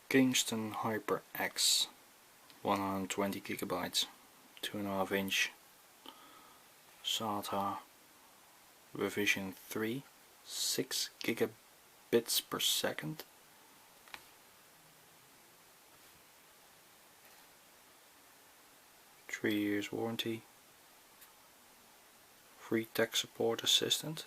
Kingston HyperX 120 gigabytes, 2.5 inch SATA revision 3, 6 gigabits per second. Three years warranty, free tech support assistant.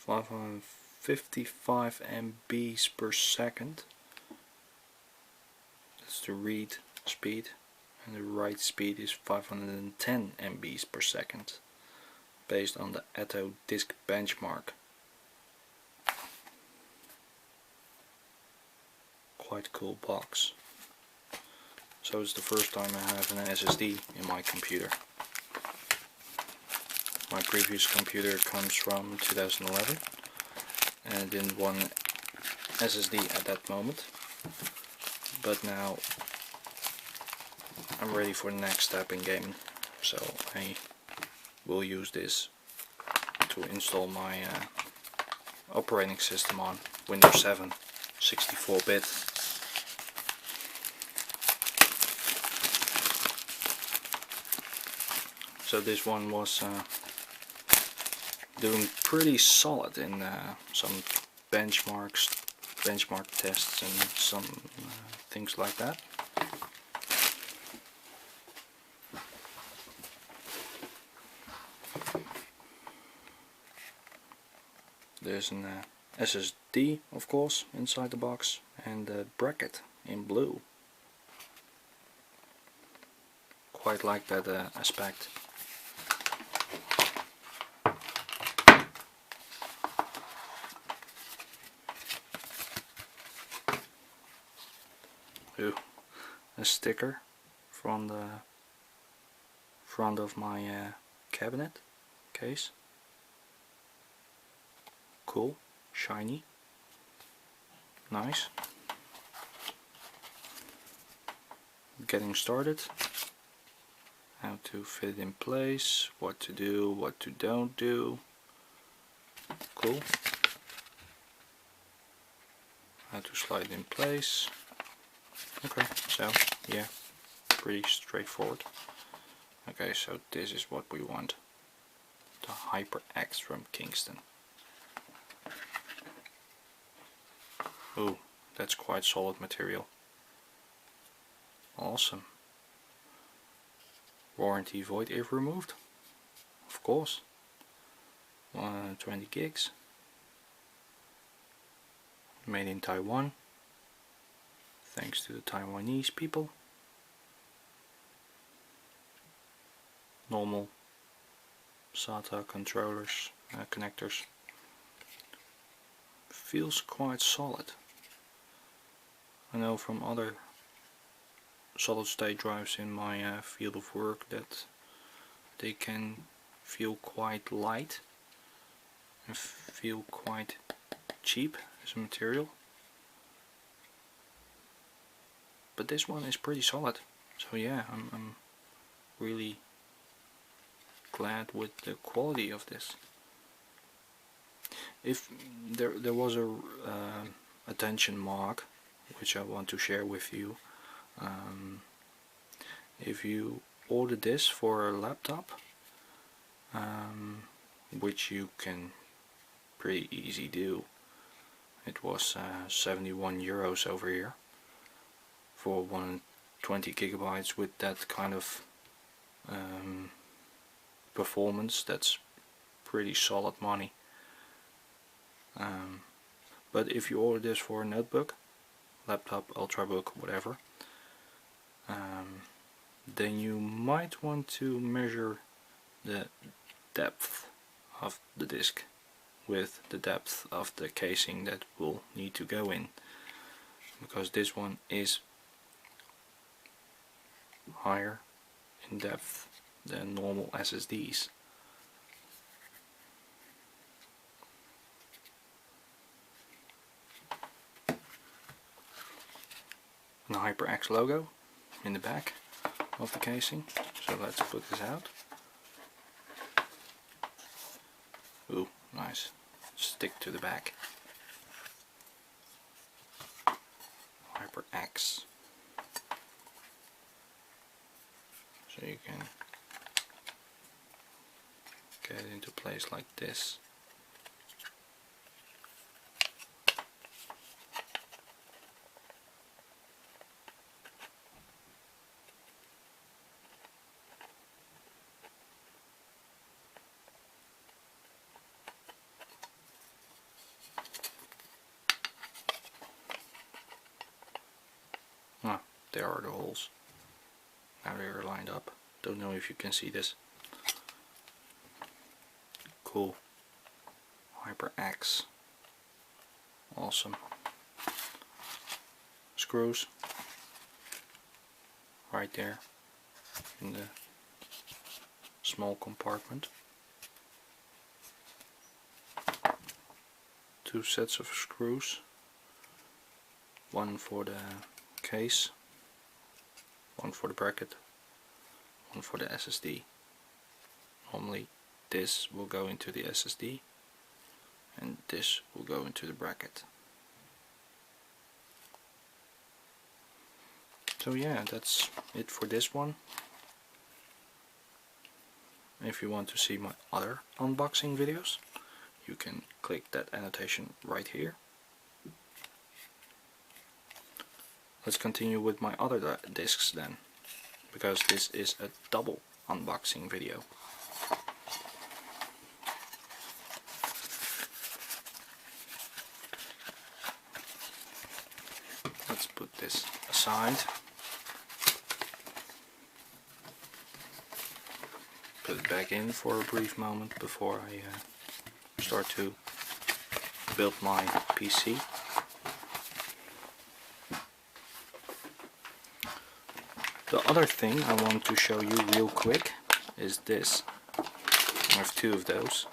.555 MBs per second. That's the read speed, and the write speed is 510 MBs per second, based on the Atto disk benchmark. Quite cool box. So it's the first time I have an SSD in my computer. My previous computer comes from 2011 and it didn't want SSD at that moment, but now I'm ready for the next step in gaming, so I will use this to install my operating system on Windows 7 64-bit. So this one was doing pretty solid in some benchmark tests and some things like that. There's an SSD, of course, inside the box, and a bracket in blue. Quite like that aspect. Ooh, a sticker from the front of my cabinet case. Cool, shiny, nice. Getting started. How to fit it in place, what to do, what to don't do. Cool. How to slide it in place. Okay, so yeah, pretty straightforward. Okay, so this is what we want. The HyperX from Kingston. Ooh, that's quite solid material. Awesome. Warranty void if removed. Of course. 120 gigs. Made in Taiwan. Thanks to the Taiwanese people. Normal SATA controllers, connectors. Feels quite solid. I know from other solid state drives in my field of work that they can feel quite light and feel quite cheap as a material. But this one is pretty solid, so yeah, I'm really glad with the quality of this. If there was a attention mark which I want to share with you. If you order this for a laptop, which you can pretty easy do, it was 71 euros over here for 120 gigabytes with that kind of performance. That's pretty solid money. But if you order this for a notebook, laptop, ultrabook, whatever, then you might want to measure the depth of the disc with the depth of the casing that will need to go in, because this one is higher in depth than normal SSDs. And the HyperX logo in the back of the casing. So let's put this out. Ooh, nice. stick to the back. HyperX. So you can get it into place like this. Ah, there are the holes. Now they are lined up. Don't know if you can see this. Cool. HyperX. Awesome. Screws right there in the small compartment. 2 sets of screws. One for the case, one for the bracket, one for the SSD. Normally this will go into the SSD and this will go into the bracket. So yeah, that's it for this one. If you want to see my other unboxing videos, you can click that annotation right here. Let's continue with my other discs then, because this is a double unboxing video. Let's put this aside. Put it back in for a brief moment before I start to build my PC. The other thing I want to show you real quick is this. I have 2 of those.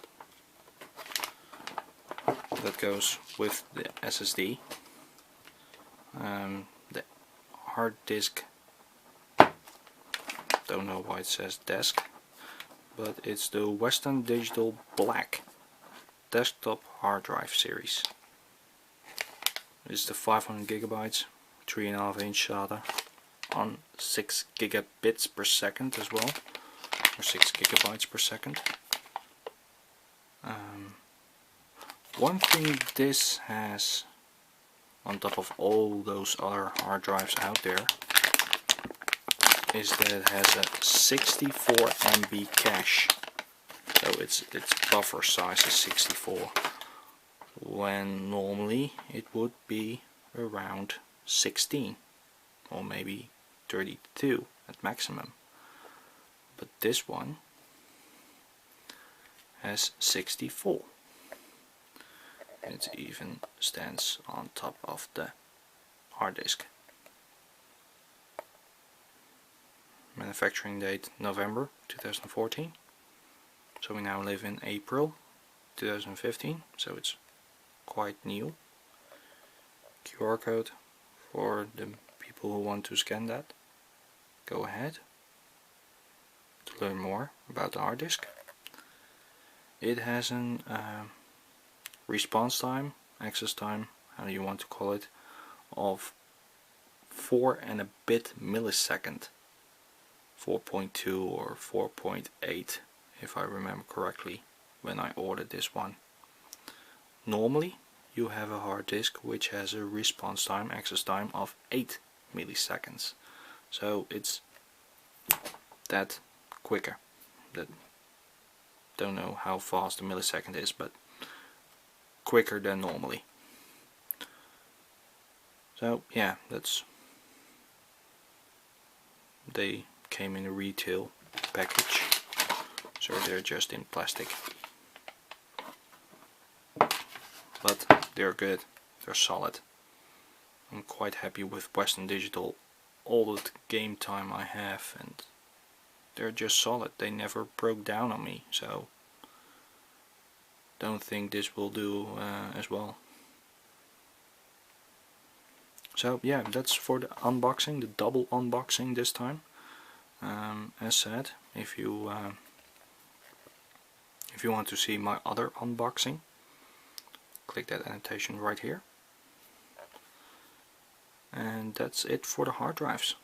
That goes with the SSD. The hard disk, don't know why it says desk, but it's the Western Digital Black desktop hard drive series. It's the 500 gigabytes, 3.5-inch SATA on 6 gigabits per second as well, or 6 gigabytes per second. One thing this has, on top of all those other hard drives out there, is that it has a 64 MB cache. So its buffer size is 64, when normally it would be around 16 or maybe 32 at maximum. But this one has 64. It even stands on top of the hard disk. Manufacturing date November 2014. So we now live in April 2015, so it's quite new. QR code for the people who want to scan that. Go ahead to learn more about the hard disk. It has an response time, access time, how do you want to call it, of 4 and a bit millisecond. 4.2 or 4.8 if I remember correctly when I ordered this one. Normally you have a hard disk which has a response time, access time of 8 milliseconds. So it's that quicker. That, don't know how fast a millisecond is, but quicker than normally. So yeah, that's, they came in a retail package, so they're just in plastic, but they're good, they're solid. I'm quite happy with Western Digital, all the game time I have, and they're just solid. They never broke down on me, so don't think this will do as well. So yeah, that's for the unboxing, the double unboxing this time. As said, if you want to see my other unboxing, click that annotation right here. And that's it for the hard drives.